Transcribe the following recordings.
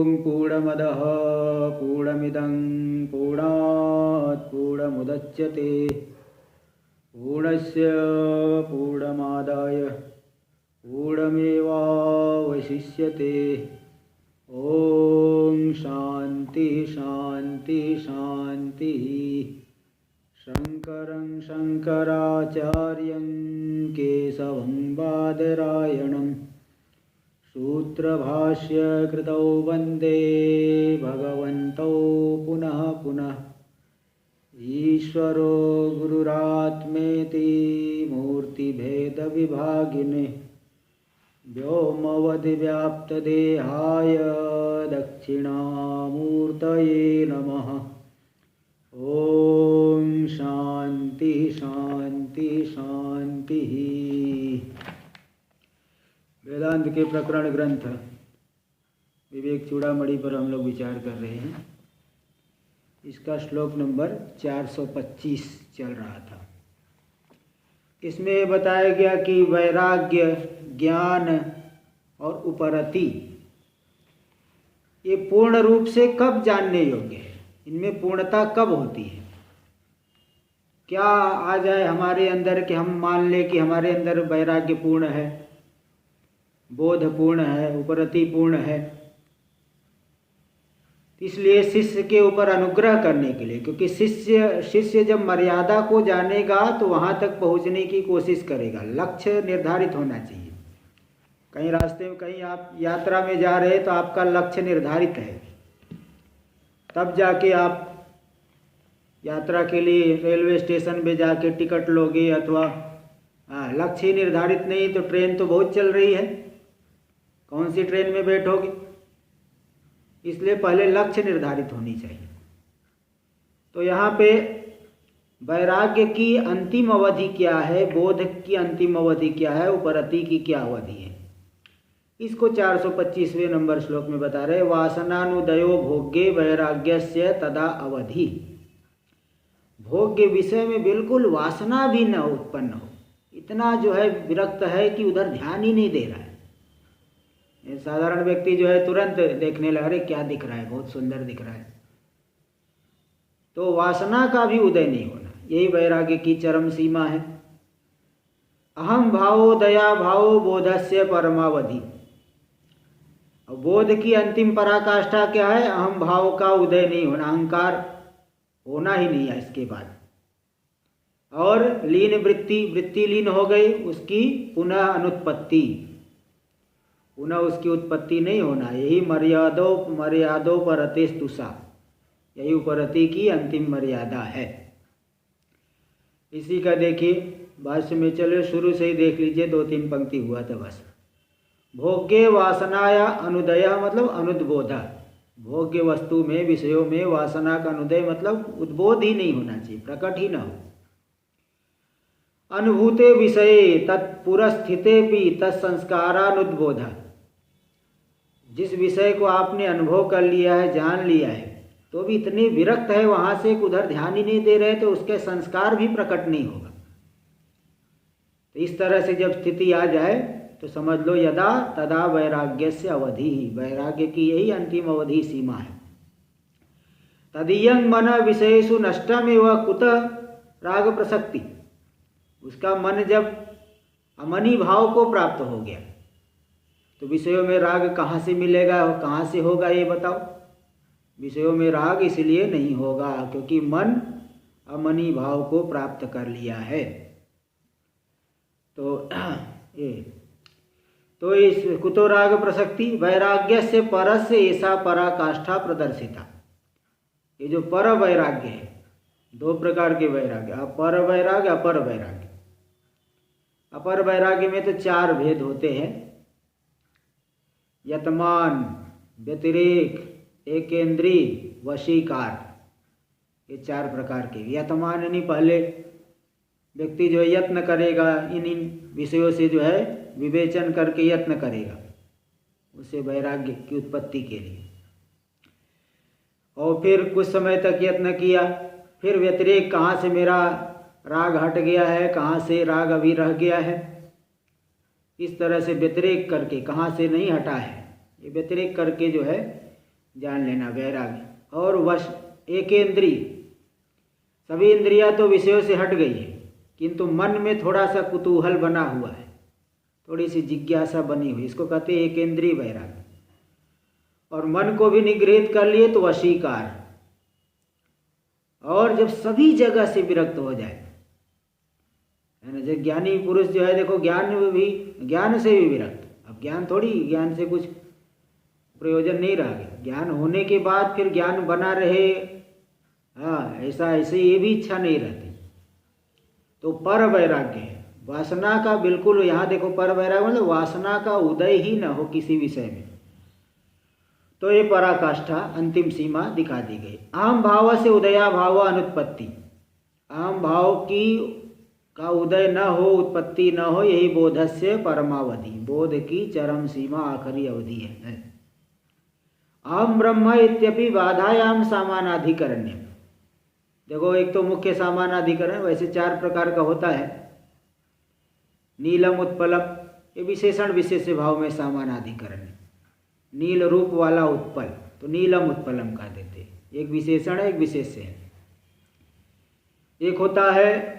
ॐ पूर्णमदः पूर्णमिदं पूर्णात् पूर्णमुदच्यते पूर्णस्य पूर्णमादाय पूर्णमेवावशिष्यते। ॐ शान्ति शान्ति शान्तिः। शङ्करं शङ्कराचार्यं केशवं बादरायणं सूत्रभाष्यकृतौ वन्दे भगवन्तौ पुनः पुनः। ईश्वरो गुरुरात्मेति मूर्तिभेदविभागिने व्योमवद्व्याप्तदेहाय दक्षिणामूर्तये नमः। ॐ शान्ति शान्ति शान्तिः। वेदांत के प्रकरण ग्रंथ विवेक चूड़ामणि पर हम लोग विचार कर रहे हैं। इसका श्लोक नंबर 425 चल रहा था। इसमें बताया गया कि वैराग्य, ज्ञान और उपरति ये पूर्ण रूप से कब जानने योग्य है, इनमें पूर्णता कब होती है। क्या आ जाए हमारे अंदर कि हम मान लें कि हमारे अंदर वैराग्य पूर्ण है, बोध पूर्ण है, उपरति पूर्ण है। इसलिए शिष्य के ऊपर अनुग्रह करने के लिए, क्योंकि शिष्य जब मर्यादा को जानेगा तो वहाँ तक पहुँचने की कोशिश करेगा। लक्ष्य निर्धारित होना चाहिए। कहीं रास्ते में, कहीं आप यात्रा में जा रहे हैं तो आपका लक्ष्य निर्धारित है, तब जाके आप यात्रा के लिए रेलवे स्टेशन पे जाके टिकट लोगे। अथवा लक्ष्य ही निर्धारित नहीं तो ट्रेन तो बहुत चल रही है, कौन सी ट्रेन में बैठोगे। इसलिए पहले लक्ष्य निर्धारित होनी चाहिए। तो यहाँ पे वैराग्य की अंतिम अवधि क्या है, बोध की अंतिम अवधि क्या है, उपरति की क्या अवधि है, इसको 425वें नंबर श्लोक में बता रहे। वासनानुदयो भोग्ये वैराग्यस्य तदा अवधि। भोग्य विषय में बिल्कुल वासना भी न उत्पन्न हो, इतना जो है विरक्त है कि उधर ध्यान ही नहीं दे रहा है। साधारण व्यक्ति जो है तुरंत देखने लगा, अरे क्या दिख रहा है, बहुत सुंदर दिख रहा है। तो वासना का भी उदय नहीं होना, यही वैराग्य की चरम सीमा है। अहम भावो दया भावो बोधस्य परमावधि। बोध की अंतिम पराकाष्ठा क्या है, अहम भाव का उदय नहीं होना, अहंकार होना ही नहीं है इसके बाद। और लीन वृत्ति लीन हो गई, उसकी पुनः अनुत्पत्ति, पुनः उसकी उत्पत्ति नहीं होना। यही मर्यादो परते स्तुषा, यही उपरति की अंतिम मर्यादा है। इसी का देखिए भाष्य में, चले शुरू से ही देख लीजिए, 2-3 पंक्ति हुआ था बस। भोग्य वासनाया अनुदय मतलब अनुद्बोध। भोग्य वस्तु में, विषयों में वासना का अनुदय मतलब उद्बोध ही नहीं होना चाहिए, प्रकट ही न हो। अनुभूते विषये तत्पुरस्थिते भी तत्संस्कारानुद्बोध। जिस विषय को आपने अनुभव कर लिया है, जान लिया है, तो भी इतने विरक्त है वहाँ से उधर ध्यान ही नहीं दे रहे, तो उसके संस्कार भी प्रकट नहीं होगा। तो इस तरह से जब स्थिति आ जाए तो समझ लो यदा तदा वैराग्यस्य अवधि, वैराग्य की यही अंतिम अवधि सीमा है। तदीयं मन विषयेषु नष्टमेव कुतः राग प्रसक्ति। उसका मन जब अमनी भाव को प्राप्त हो गया तो विषयों में राग कहाँ से मिलेगा और कहाँ से होगा, ये बताओ। विषयों में राग इसलिए नहीं होगा क्योंकि मन अमनी भाव को प्राप्त कर लिया है। तो इस कुतो राग प्रसक्ति वैराग्य से परस्य ऐसा पराकाष्ठा प्रदर्शिता। ये जो पर वैराग्य है, 2 प्रकार के वैराग्य, अपर वैराग्य, अपर वैराग्य। अपर वैराग्य में तो 4 भेद होते हैं, यतमान, व्यतिरेक, एकेंद्री, वशीकार, ये 4 प्रकार के। यतमान यानी पहले व्यक्ति जो है यत्न करेगा, इन विषयों से जो है विवेचन करके यत्न करेगा उसे वैराग्य की उत्पत्ति के लिए। और फिर कुछ समय तक यत्न किया, फिर व्यतिरेक, कहाँ से मेरा राग हट गया है, कहाँ से राग अभी रह गया है, इस तरह से व्यतिरेक करके कहाँ से नहीं हटा है, ये व्यतिरेक करके जो है जान लेना वैराग्य। और वश एकेंद्रीय, सभी इंद्रियां तो विषयों से हट गई है, किंतु मन में थोड़ा सा कुतूहल बना हुआ है, थोड़ी सी जिज्ञासा बनी हुई, इसको कहते हैं एकेंद्रीय वैराग्य। और मन को भी निगृहित कर लिए तो वशीकार। और जब सभी जगह से विरक्त हो जाए, है ना, जब ज्ञानी पुरुष जो है, देखो ज्ञान से भी विरक्त। अब ज्ञान थोड़ी, ज्ञान से कुछ प्रयोजन नहीं रहा गया, ज्ञान होने के बाद फिर ज्ञान बना रहे, हाँ ऐसे ये भी इच्छा नहीं रहती। तो पर वैराग्य है, वासना का बिल्कुल, यहाँ देखो पर वैराग्य मतलब वासना का उदय ही न हो किसी विषय में, तो ये पराकाष्ठा अंतिम सीमा दिखा दी गई। अहम भाव से उदया भाव अनुत्पत्ति, अहम भाव की का उदय न हो, उत्पत्ति न हो, यही बोधस्य परमावधि, बोध की चरम सीमा आखिरी अवधि है। अहम ब्रह्म इत्यपि बाधायाम सामानाधिकरण्य, देखो एक तो मुख्य सामानाधिकरण वैसे 4 प्रकार का होता है। नीलम उत्पलम, ये विशेषण विशेष्य भाव में सामानाधिकरण, नील रूप वाला उत्पल, तो नीलम उत्पलम कह देते, एक विशेषण है एक विशेष्य है। एक होता है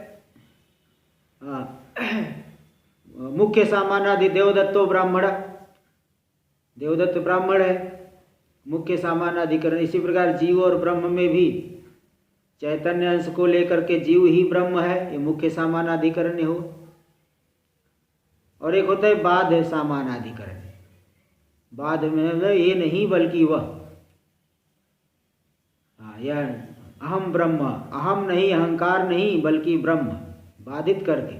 मुख्य सामानादि, देवदत्तो ब्राह्मण, देवदत्त ब्राह्मण है, मुख्य सामानाधिकरण। इसी प्रकार जीव और ब्रह्म में भी चैतन्य अंश को लेकर के जीव ही ब्रह्म है, ये मुख्य सामानाधिकरण हो। और एक होता है बाध सामानाधिकरण, बाध में ये नहीं बल्कि वह, यह अहम ब्रह्म, अहम नहीं अहंकार नहीं बल्कि ब्रह्म, बाधित करके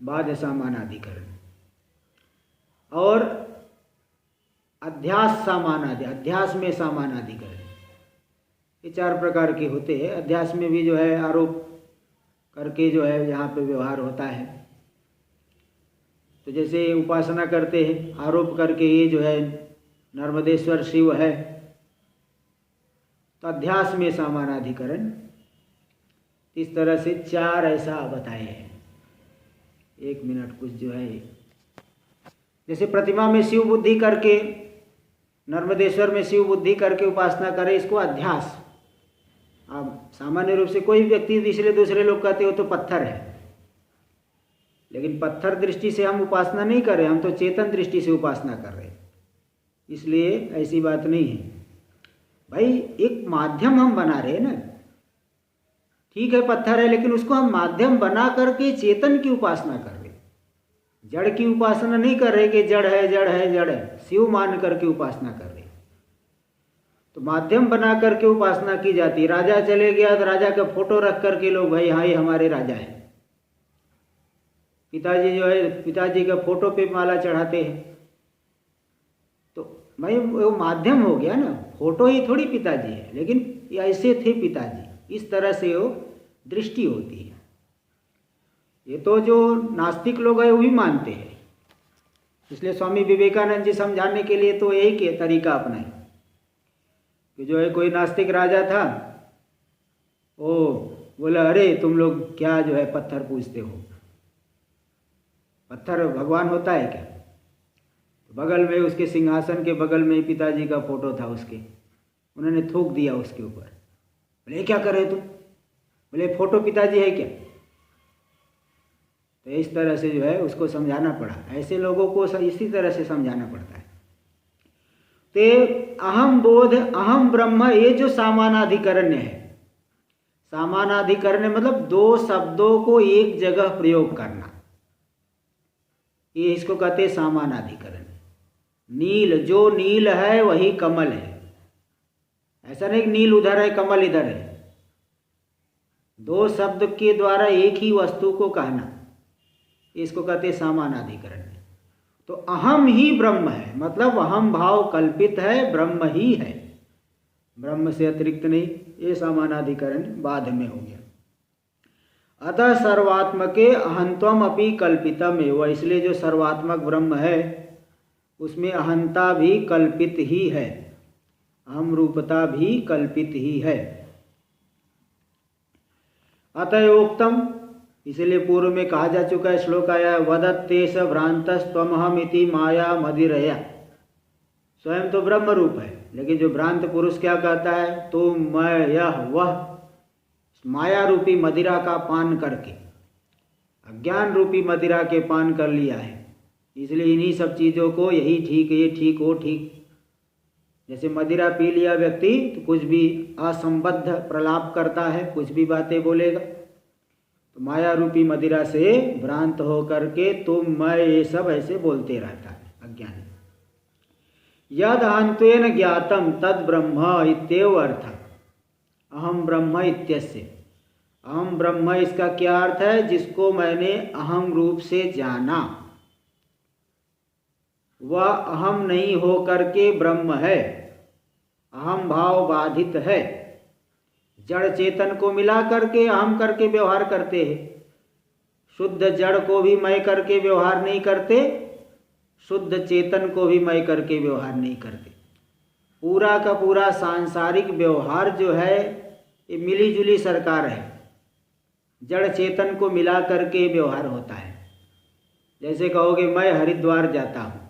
बाध सामानाधिकरण। और अध्यास सामानादि, अध्यास में सामानाधिकरण, ये 4 प्रकार के होते हैं। अध्यास में भी जो है आरोप करके जो है यहाँ पे व्यवहार होता है। तो जैसे उपासना करते हैं आरोप करके, ये जो है नर्मदेश्वर शिव है, तो अध्यास में सामानाधिकरण। इस तरह से 4 ऐसा बताए हैं। 1 मिनट कुछ जो है, जैसे प्रतिमा में शिव बुद्धि करके, नर्मदेश्वर में शिव बुद्धि करके उपासना करे, इसको अध्यास। अब सामान्य रूप से कोई व्यक्ति, इसलिए दूसरे लोग कहते हो तो पत्थर है, लेकिन पत्थर दृष्टि से हम उपासना नहीं कर रहे, हम तो चेतन दृष्टि से उपासना कर रहे हैं, इसलिए ऐसी बात नहीं है भाई। एक माध्यम हम बना रहे हैं ना, ठीक है पत्थर है, लेकिन उसको हम माध्यम बना करके चेतन की उपासना कर रहे, जड़ की उपासना नहीं कर रहे कि जड़ है जड़ है जड़ है, शिव मान करके उपासना कर रहे। तो माध्यम बना करके उपासना की जाती है। राजा चले गया तो राजा का फोटो रख करके लोग, भाई हाँ ये हमारे राजा है। पिताजी जो है, पिताजी का फोटो पे माला चढ़ाते हैं, तो भाई वो माध्यम हो गया ना, फोटो ही थोड़ी पिताजी है, लेकिन ऐसे थे पिताजी, इस तरह से वो दृष्टि होती है। ये तो जो नास्तिक लोग हैं वो भी मानते हैं, इसलिए स्वामी विवेकानंद जी समझाने के लिए तो यही के तरीका अपनाए कि जो है कोई नास्तिक राजा था, वो बोला अरे तुम लोग क्या जो है पत्थर पूजते हो, पत्थर भगवान होता है क्या? बगल में उसके सिंहासन के बगल में पिताजी का फोटो था उसके, उन्होंने थूक दिया उसके ऊपर। बोले क्या कर रहे तुम? बोले फोटो पिताजी है क्या? तो इस तरह से जो है उसको समझाना पड़ा, ऐसे लोगों को इसी तरह से समझाना पड़ता है। तो अहम बोध अहम ब्रह्म, ये जो सामानाधिकरण्य है, सामानाधिकरण्य मतलब 2 शब्दों को एक जगह प्रयोग करना, ये इसको कहते हैं सामानाधिकरण। नील, जो नील है वही कमल है, ऐसा नहीं कि नील उधर है कमल इधर है। 2 शब्द के द्वारा एक ही वस्तु को कहना, इसको कहते हैं सामानाधिकरण। तो अहम ही ब्रह्म है, मतलब अहम भाव कल्पित है, ब्रह्म ही है, ब्रह्म से अतिरिक्त नहीं, ये सामानाधिकरण बाद में हो गया। अतः सर्वात्मके अहंत्वम अपि कल्पितम एव, इसलिए जो सर्वात्मक ब्रह्म है उसमें अहंता भी कल्पित ही है, अहम रूपता भी कल्पित ही है। अतएवोक्तम, इसलिए पूर्व में कहा जा चुका है, श्लोक आया वदत्तेष भ्रांतस्त्वमहम इति माया मदिरया, स्वयं तो ब्रह्म रूप है, लेकिन जो भ्रांत पुरुष क्या कहता है, तो मैं यह वह माया रूपी मदिरा का पान करके, अज्ञान रूपी मदिरा के पान कर लिया है, इसलिए इन्हीं सब चीज़ों को यही ठीक, ये ठीक, वो ठीक। जैसे मदिरा पी लिया व्यक्ति तो कुछ भी असंबद्ध प्रलाप करता है, कुछ भी बातें बोलेगा। तो माया रूपी मदिरा से भ्रांत हो करके तुम मैं ये सब ऐसे बोलते रहता है अज्ञानी। यद अंत्वेन ज्ञातम तद ब्रह्म इत्येव अर्थ। अहम ब्रह्म इत्यस्य। अहम ब्रह्म इसका क्या अर्थ है, जिसको मैंने अहम रूप से जाना, वह अहम नहीं हो करके ब्रह्म है, अहम भाव बाधित है। जड़ चेतन को मिला करके अहम करके व्यवहार करते हैं। शुद्ध जड़ को भी मैं करके व्यवहार नहीं करते, शुद्ध चेतन को भी मैं करके व्यवहार नहीं करते। पूरा का पूरा सांसारिक व्यवहार जो है ये मिली जुली सरकार है, जड़ चेतन को मिला करके व्यवहार होता है। जैसे कहोगे मैं हरिद्वार जाता हूँ,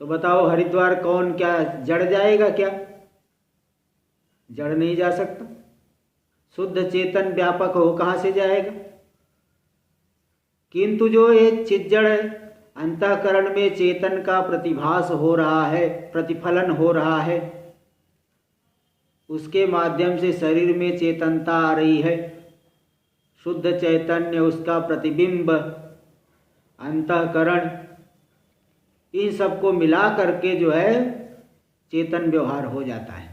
तो बताओ हरिद्वार कौन, क्या जड़ जाएगा क्या? जड़ नहीं जा सकता। शुद्ध चेतन व्यापक हो कहाँ से जाएगा? किंतु जो ये चिज्जड़ अंतःकरण में चेतन का प्रतिभास हो रहा है, प्रतिफलन हो रहा है, उसके माध्यम से शरीर में चेतनता आ रही है, शुद्ध चैतन्य उसका प्रतिबिंब, अंतःकरण, इन सबको मिला करके जो है चेतन व्यवहार हो जाता है।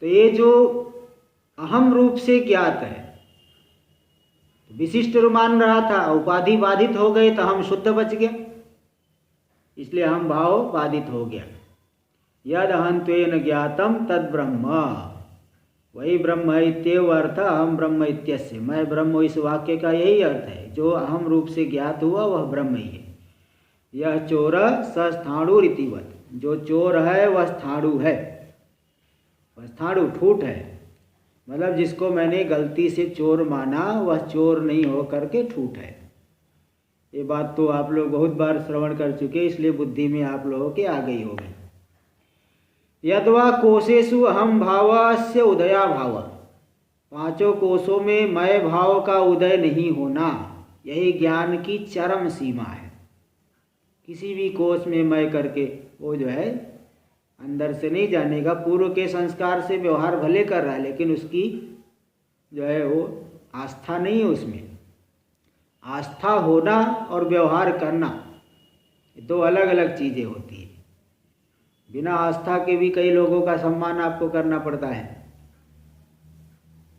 तो ये जो अहम रूप से ज्ञात है, विशिष्ट मान रहा था, उपाधि बाधित हो गए तो हम शुद्ध बच गया, इसलिए हम भाव बाधित हो गया। यद अहंत्वेन ज्ञातम तद ब्रह्म, वही ब्रह्म इत्येव अर्थ अहम ब्रह्म इत्यस्य। मैं ब्रह्म, इस वाक्य का यही अर्थ है, जो अहम रूप से ज्ञात हुआ वह ब्रह्म ही है। यह चोर स स्थाणु रीतिवत, जो चोर है वह स्थाणु है, वह स्थाणु ठूठ है, मतलब जिसको मैंने गलती से चोर माना वह चोर नहीं हो करके ठूठ है। ये बात तो आप लोग बहुत बार श्रवण कर चुके, इसलिए बुद्धि में आप लोगों के आ गई होगी। यद्वा कोशेषु अहम भावस्य उदया भाव, पांचों कोशों में मैं भाव का उदय नहीं होना, यही ज्ञान की चरम सीमा है। किसी भी कोश में मैं करके वो जो है अंदर से नहीं जानेगा, पूर्व के संस्कार से व्यवहार भले कर रहा है, लेकिन उसकी जो है वो आस्था नहीं है उसमें। आस्था होना और व्यवहार करना दो अलग अलग चीज़ें होती हैं। बिना आस्था के भी कई लोगों का सम्मान आपको करना पड़ता है,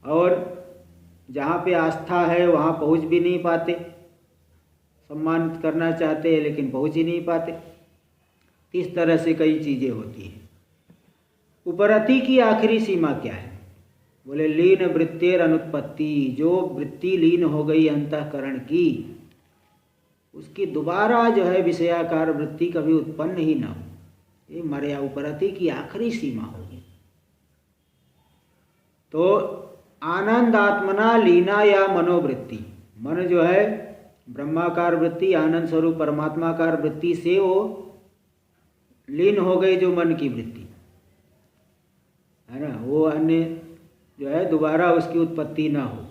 और जहाँ पे आस्था है वहाँ पहुँच भी नहीं पाते, सम्मान करना चाहते हैं लेकिन पहुँच ही नहीं पाते। इस तरह से कई चीज़ें होती हैं। उपरति की आखिरी सीमा क्या है? बोले लीन वृत्तेर अनुत्पत्ति, जो वृत्ति लीन हो गई अंतःकरण की, उसकी दोबारा जो है विषयाकार वृत्ति कभी उत्पन्न ही ना हो, ये मर्या उपरति की आखिरी सीमा होगी। तो आनंद आत्मना लीना या मनोवृत्ति, मन जो है ब्रह्माकार वृत्ति, आनंद स्वरूप परमात्माकार वृत्ति से वो लीन हो गई, जो मन की वृत्ति है ना, वो अन्य जो है दोबारा उसकी उत्पत्ति ना हो,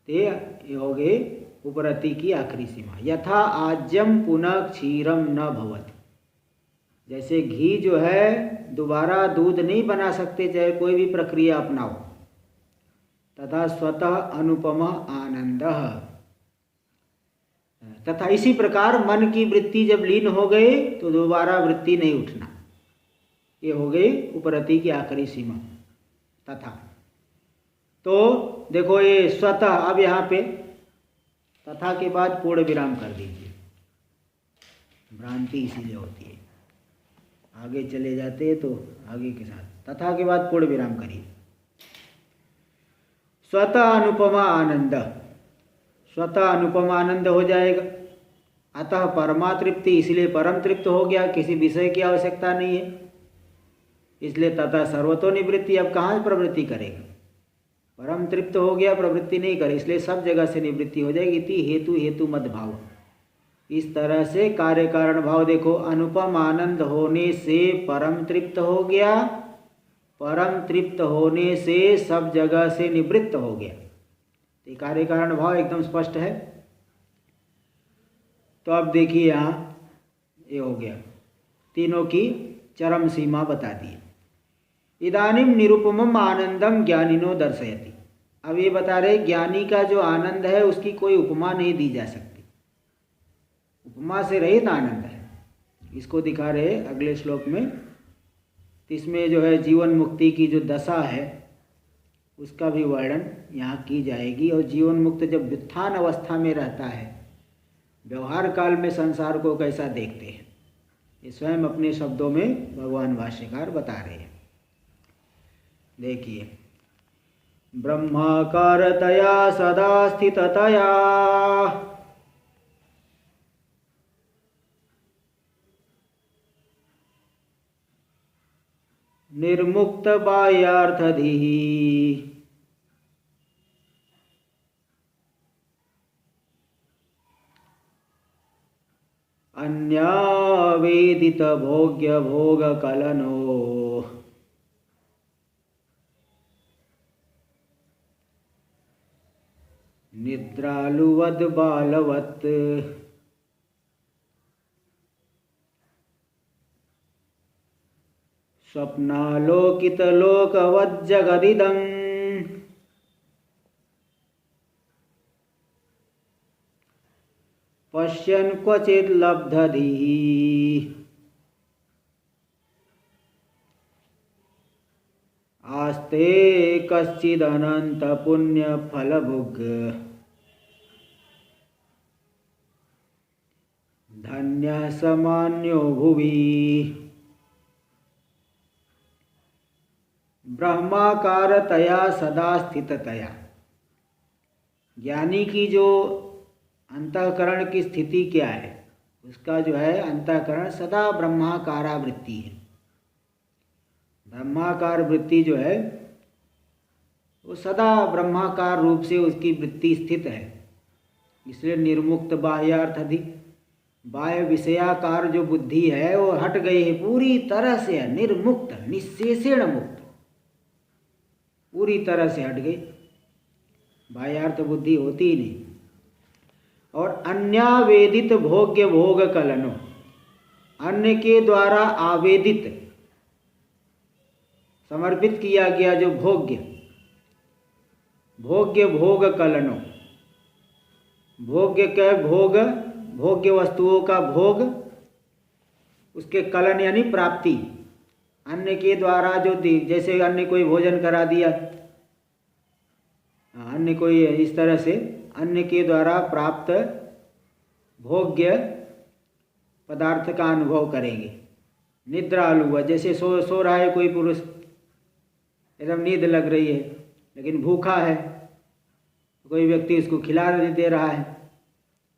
ये हो गई उपरति की आखिरी सीमा। यथा आज्यम पुनः क्षीरम न भवति, जैसे घी जो है दोबारा दूध नहीं बना सकते चाहे कोई भी प्रक्रिया अपनाओ, तथा स्वतः अनुपम आनंद, तथा इसी प्रकार मन की वृत्ति जब लीन हो गई तो दोबारा वृत्ति नहीं उठना, ये हो गई उपरति की आखिरी सीमा। तथा तो देखो ये स्वतः, अब यहाँ पे तथा के बाद पूर्ण विराम कर दीजिए, भ्रांति इसीलिए होती है, आगे चले जाते हैं तो आगे के साथ तथा के बाद पूर्ण विराम करिए। स्वतः अनुपमा आनंद, स्वतः अनुपम आनंद हो जाएगा। अतः परमा तृप्ति, इसलिए परम तृप्त हो गया, किसी विषय की आवश्यकता नहीं है, इसलिए तथा सर्वतो निवृत्ति, अब कहाँ प्रवृत्ति करेगा, परम तृप्त हो गया, प्रवृत्ति नहीं करे, इसलिए सब जगह से निवृत्ति हो जाएगी। इति हेतु हेतु मद भाव, इस तरह से कार्य कारण भाव देखो, अनुपम आनंद होने से परम तृप्त हो गया, परम तृप्त होने से सब जगह से निवृत्त हो गया। ये कार्य कारण भाव एकदम स्पष्ट है। तो अब देखिए यहाँ ये हो गया, तीनों की चरम सीमा बता दी। इदानीम निरुपमम आनंदम ज्ञानिनो दर्शयति। अब ये बता रहे ज्ञानी का जो आनंद है उसकी कोई उपमा नहीं दी जा सकती, उपमा से रहित आनंद है। इसको दिखा रहे अगले श्लोक में। इसमें जो है जीवन मुक्ति की जो दशा है उसका भी वर्णन यहाँ की जाएगी। और जीवन मुक्त जब व्युत्थान अवस्था में रहता है, व्यवहार काल में संसार को कैसा देखते हैं, ये स्वयं अपने शब्दों में भगवान भाष्यकार बता रहे हैं। देखिए, ब्रह्माकारतया सदा स्थिततया निर्मुक्त बाह्यार्थधीः अन्यावेदित भोग्य भोग कलनो निद्रालुवद बालवत् स्वप्नालोकित लोकवज्जगदिदं पश्यन् क्वचित् लब्धधीः आस्ते कश्चिदनंत पुण्य फलभुग् धन्य समान्यो भुवि। ब्रह्माकारतया सदा स्थिततया, ज्ञानी की जो अंतःकरण की स्थिति क्या है, उसका जो है अंतःकरण सदा ब्रह्माकारा वृत्ति है। ब्रह्माकार वृत्ति जो है वो सदा ब्रह्माकार रूप से उसकी वृत्ति स्थित है। इसलिए निर्मुक्त बाह्यार्थधि, बाह्य विषयाकार जो बुद्धि है वो हट गई है पूरी तरह से, है निर्मुक्त, निःशेषेण मुक्त, पूरी तरह से हट गई, बाह्यार्थ बुद्धि होती ही नहीं। और अन्यावेदित भोग्य भोग कलनो, अन्य के द्वारा आवेदित समर्पित किया गया जो भोग्य, भोग्य भोग कलनो, भोग्य के भोग, भोग्य वस्तुओं का भोग, उसके कलन यानी प्राप्ति, अन्य के द्वारा जो दी, जैसे अन्य कोई भोजन करा दिया, अन्य कोई इस तरह से अन्य के द्वारा प्राप्त भोग्य पदार्थ का अनुभव करेंगे। निद्रालु, जैसे सो रहा है कोई पुरुष, एकदम नींद लग रही है लेकिन भूखा है, कोई व्यक्ति उसको खिला दे रहा है।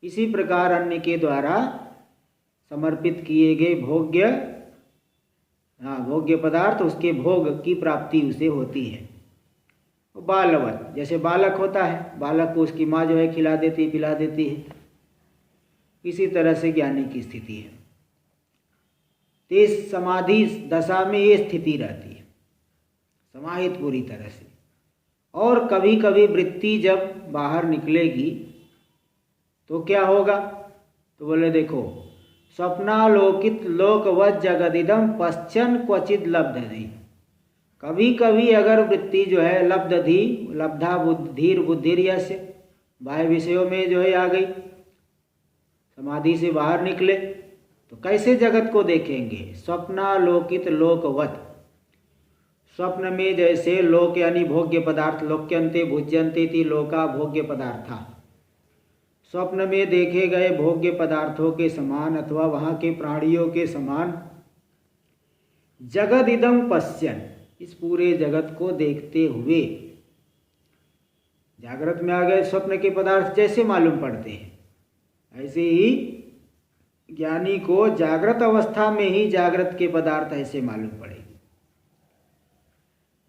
इसी प्रकार अन्य के द्वारा समर्पित किए गए भोग्य, भोग्य पदार्थ, उसके भोग की प्राप्ति उसे होती है। बालवत, जैसे बालक होता है, बालक को उसकी माँ जो है खिला देती, पिला देती है, इसी तरह से ज्ञानी की स्थिति है। इस समाधि दशा में ये स्थिति रहती है, समाहित पूरी तरह से। और कभी कभी वृत्ति जब बाहर निकलेगी तो क्या होगा, तो बोले देखो, स्वप्नालोकित लोकवत् जगदिदं पश्चन क्वचित लब्धधि। कभी कभी अगर वृत्ति जो है लब्धधि, लब्धा बुद्धिर बुद्धिर्यस्य, बाह्य विषयों में जो है आ गई, समाधि से बाहर निकले तो कैसे जगत को देखेंगे, स्वप्नालोकित लोकवत्, स्वप्न में जैसे लोक यानी भोग्य पदार्थ, लोक्यन्ते भुज्यन्ते इति लोका भोग्य पदार्था, स्वप्न में देखे गए भोग्य पदार्थों के समान अथवा वहाँ के प्राणियों के समान जगदिदं पश्यन्, इस पूरे जगत को देखते हुए, जागृत में आ गए स्वप्न के पदार्थ जैसे मालूम पड़ते हैं, ऐसे ही ज्ञानी को जागृत अवस्था में ही जागृत के पदार्थ ऐसे मालूम पड़ेंगे।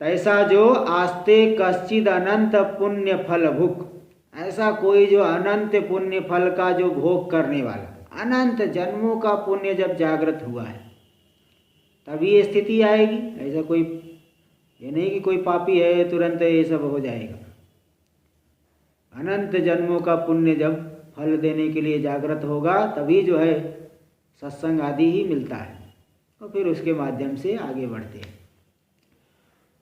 तैसा जो आस्ते कश्चिद अनंत पुण्य फल भुक, ऐसा कोई जो अनंत पुण्य फल का जो भोग करने वाला, अनंत जन्मों का पुण्य जब जागृत हुआ है तभी ये स्थिति आएगी। ऐसा कोई ये नहीं कि कोई पापी है तुरंत ये सब हो जाएगा। अनंत जन्मों का पुण्य जब फल देने के लिए जागृत होगा तभी जो है सत्संग आदि ही मिलता है और फिर उसके माध्यम से आगे बढ़ते हैं।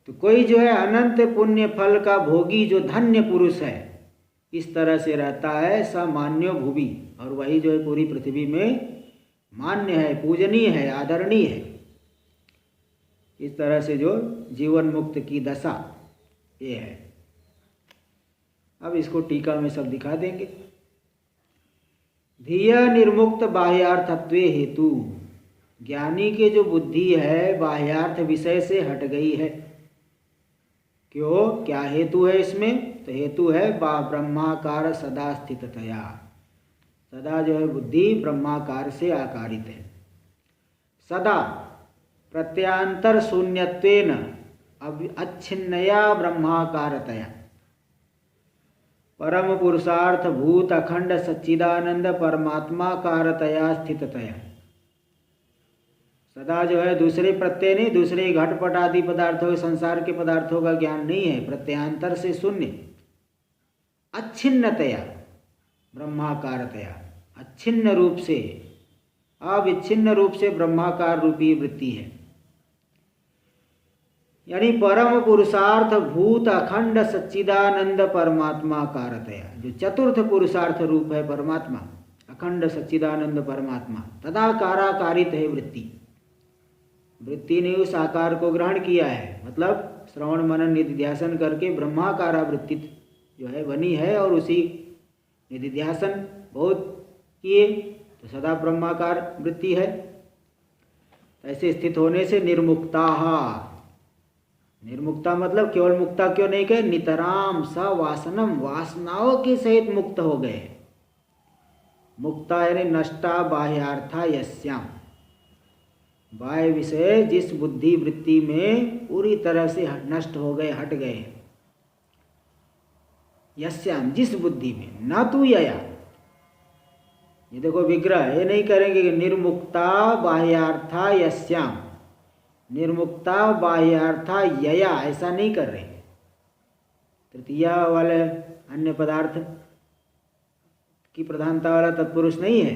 तो कोई जो है अनंत पुण्य फल का भोगी जो धन्य पुरुष है इस तरह से रहता है सामान्यो भुवि, और वही जो है पूरी पृथ्वी में मान्य है, पूजनीय है, आदरणीय है। इस तरह से जो जीवन मुक्त की दशा ये है। अब इसको टीका में सब दिखा देंगे। धिय निर्मुक्त बाह्यार्थत्वे हेतु, ज्ञानी के जो बुद्धि है बाह्यार्थ विषय से हट गई है। क्यों, क्या हेतु है इसमें? तो हेतु है ब्रह्माकार सदा स्थिततया, सदा जो है बुद्धि ब्रह्माकार से आकारित है। सदा प्रत्यांतर शून्यत्वेन अच्छिन्नया ब्रह्माकारतया परम पुरुषार्थ भूत अखंड सच्चिदानंद परमात्मा कारतया स्थिततया। सदा जो है दूसरे प्रत्यय नहीं, दूसरे घटपट आदि पदार्थों संसार के पदार्थों का ज्ञान नहीं है, प्रत्यांतर से शून्य, अच्छिन्नतया ब्रह्माकारतया, अच्छिन्न रूप से अविच्छिन्न रूप से ब्रह्माकार रूपी वृत्ति है। यानी परम पुरुषार्थ भूत अखंड सच्चिदानंद परमात्मा कारतया, जो चतुर्थ पुरुषार्थ रूप है परमात्मा, अखंड सच्चिदानंद परमात्मा, तदा काराकारित है वृत्ति। वृत्ति ने उस आकार को ग्रहण किया है, मतलब श्रवण मनन निधिध्यासन करके ब्रह्माकारा वृत्ति जो है बनी है, और उसी निधिध्यासन बहुत किए तो सदा ब्रह्माकार वृत्ति है। ऐसे स्थित होने से निर्मुक्ता, निर्मुक्ता मतलब केवल मुक्ता क्यों नहीं कहे, नितराम सवासनम, वासनाओं के सहित मुक्त हो गए। मुक्ता यानी नष्टा बाह्यार्था यस्याम, बाह्य विषय जिस बुद्धि वृत्ति में पूरी तरह से नष्ट हो गए, हट गए। यस्याम जिस बुद्धि में, न तू यया, ये देखो विग्रह, ये नहीं करेंगे कि निर्मुक्ता बाह्यार्था यस्याम, निर्मुक्ता बाह्यार्था यया, ऐसा नहीं कर रहे। तृतीया वाले अन्य पदार्थ की प्रधानता वाला तत्पुरुष नहीं है,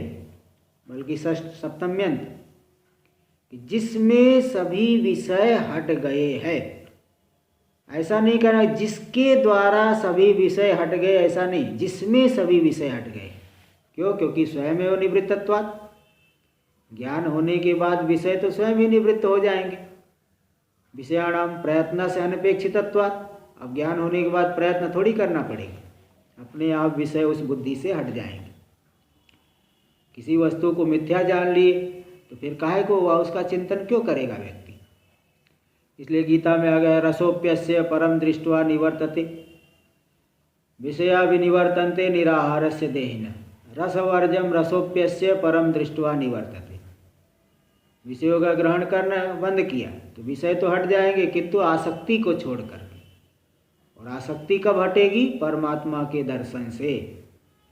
बल्कि षष्ठ सप्तम्यंत, जिसमें सभी विषय हट गए हैं। ऐसा नहीं करना जिसके द्वारा सभी विषय हट गए, ऐसा नहीं, जिसमें सभी विषय हट गए। क्यों? क्योंकि स्वयं एवं निवृत्तत्वात्, ज्ञान होने के बाद विषय तो स्वयं ही निवृत्त हो जाएंगे। विषयाणाम प्रयत्न से अनपेक्षितत्वात्, अब ज्ञान होने के बाद प्रयत्न थोड़ी करना पड़ेगा, अपने आप विषय उस बुद्धि से हट जाएंगे। किसी वस्तु को मिथ्या जान लिए तो फिर काहे को वह उसका चिंतन क्यों करेगा व्यक्ति? इसलिए गीता में आ गया रसोप्यस्य परम दृष्ट्वा निवर्तते विषया विनिवर्तन्ते निराहारस्य देहिनः, रसवर्जम रसोप्यस्य परम दृष्ट्वा निवर्तते। विषयों का ग्रहण करना बंद किया तो विषय तो हट जाएंगे, किंतु आसक्ति को छोड़ करके। और आसक्ति कब हटेगी? परमात्मा के दर्शन से,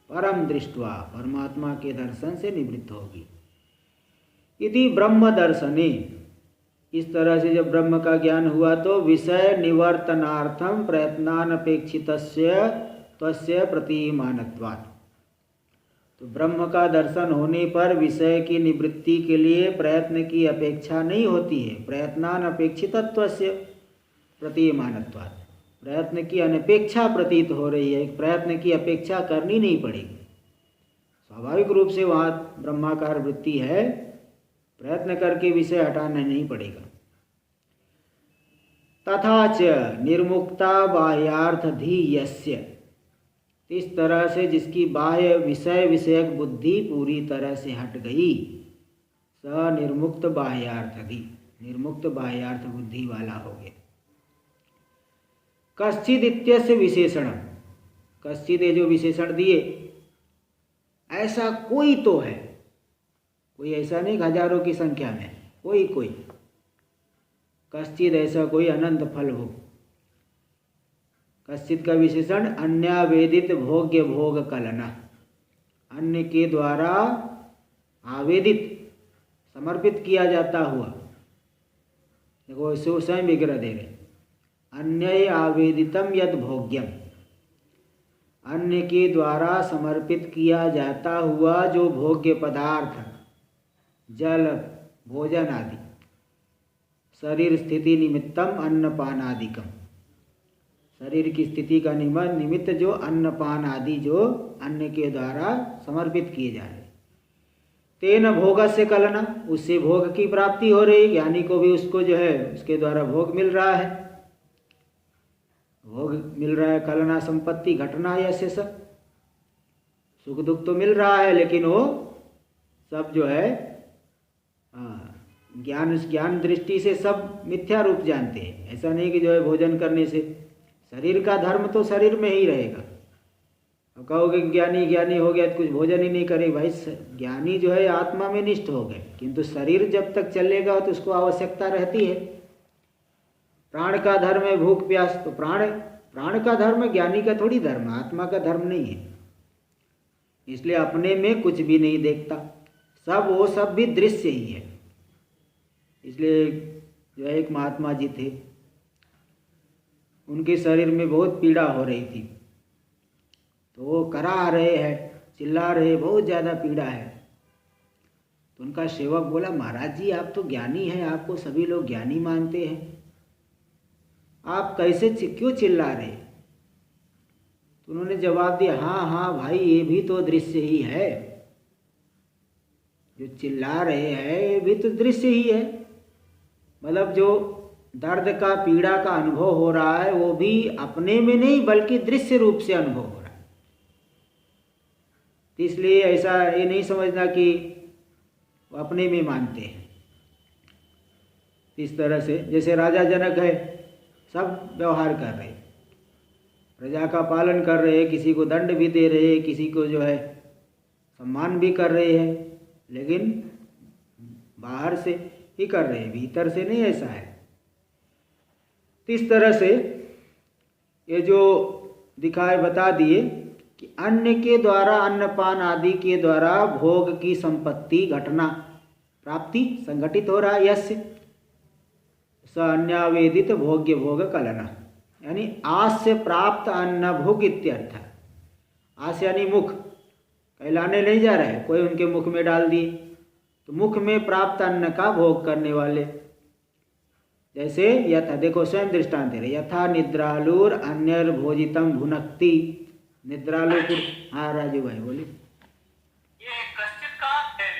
परम दृष्ट्वा, परमात्मा के दर्शन से निवृत्त होगी। यदि ब्रह्म दर्शने, इस तरह से जब ब्रह्म का ज्ञान हुआ तो विषय निवर्तनार्थम प्रयत्नानपेक्षितस्य त्वस्य प्रतीयमानत्वात्, तो ब्रह्म का दर्शन होने पर विषय की निवृत्ति के लिए प्रयत्न की अपेक्षा नहीं होती है। प्रयत्नानपेक्षितत्वस्य प्रतीयमानत्वात्, प्रयत्न की अनपेक्षा प्रतीत हो रही है, प्रयत्न की अपेक्षा करनी नहीं पड़ेगी। स्वाभाविक रूप से वहाँ ब्रह्माकार वृत्ति है, प्रयत्न करके विषय हटाना नहीं पड़ेगा। तथा च निर्मुक्ता बाह्यार्थ धीयस्य, इस तरह से जिसकी बाह्य विषय विषयक बुद्धि पूरी तरह से हट गई, स निर्मुक्त बाह्यार्थधि, निर्मुक्त बाह्यार्थ बुद्धि वाला हो गया। कश्चिद इत्यस्य विशेषण, कश्चिद जो विशेषण दिए, ऐसा कोई तो है, कोई ऐसा नहीं हजारों की संख्या में, कोई कोई, कश्चिद ऐसा कोई अनंत फल हो। कश्चित का विशेषण अन्यावेदित भोग्य भोग कलना, अन्य के द्वारा आवेदित समर्पित किया जाता हुआ, देखो इससे स्वयं विग्रह दे रहे, अन्य आवेदितम यद भोग्यम, अन्य के द्वारा समर्पित किया जाता हुआ जो भोग्य पदार्थ, जल भोजन आदि, शरीर स्थिति निमित्तम अन्नपान आदिकम, शरीर की स्थिति का निमित्त जो अन्नपान आदि जो अन्न के द्वारा समर्पित किए जा रहे, तेन भोग से कलना, उससे भोग की प्राप्ति हो रही, ज्ञानी को भी उसको जो है उसके द्वारा भोग मिल रहा है, भोग मिल रहा है। कलना संपत्ति घटना ऐसे सब सुख दुख तो मिल रहा है, लेकिन वो सब जो है ज्ञान दृष्टि से सब मिथ्या रूप जानते हैं। ऐसा नहीं कि जो है भोजन करने से शरीर का धर्म तो शरीर में ही रहेगा। अब कहोगे ज्ञानी हो गया तो कुछ भोजन ही नहीं करे, भाई ज्ञानी जो है आत्मा में निष्ठ हो गए, किंतु शरीर जब तक चलेगा तो उसको आवश्यकता रहती है। प्राण का धर्म है भूख प्यास, तो प्राण का धर्म ज्ञानी का थोड़ी धर्म, आत्मा का धर्म नहीं है। इसलिए अपने में कुछ भी नहीं देखता, वो सब भी दृश्य ही है। इसलिए जो है एक महात्मा जी थे, उनके शरीर में बहुत पीड़ा हो रही थी, तो वो करा रहे हैं, चिल्ला रहे, बहुत ज़्यादा पीड़ा है। तो उनका सेवक बोला, महाराज जी आप तो ज्ञानी हैं, आपको सभी लोग ज्ञानी मानते हैं, आप कैसे क्यों चिल्ला रहे? तो उन्होंने जवाब दिया, हाँ भाई ये भी तो दृश्य ही है, जो चिल्ला रहे हैं ये भी तो दृश्य ही है। मतलब जो दर्द का पीड़ा का अनुभव हो रहा है वो भी अपने में नहीं बल्कि दृश्य रूप से अनुभव हो रहा है। इसलिए ऐसा ये नहीं समझना कि वो अपने में मानते हैं। इस तरह से जैसे राजा जनक है, सब व्यवहार कर रहे, प्रजा का पालन कर रहे, किसी को दंड भी दे रहे, किसी को जो है सम्मान भी कर रहे हैं, लेकिन बाहर से ही कर रहे हैं, भीतर से नहीं ऐसा है। तो इस तरह से ये जो दिखाए बता दिए कि अन्न के द्वारा, अन्नपान आदि के द्वारा भोग की संपत्ति घटना प्राप्ति संगठित हो रहा है। यस्य स अन्यावेदित भोग्य भोग कलना, यानी आस से प्राप्त अन्न भोग इत्यर्थ। आस यानी मुख, कहलाने नहीं जा रहा है, कोई उनके मुख में डाल दिए, तो मुख में प्राप्त अन्न का भोग करने वाले। जैसे यथा, देखो स्वयं दृष्टांत है, यथा निद्रालुर अन्यर भोजितम भुनक्ति। निद्रालु, हाँ राजू भाई बोलिए। ये कश्चित का है,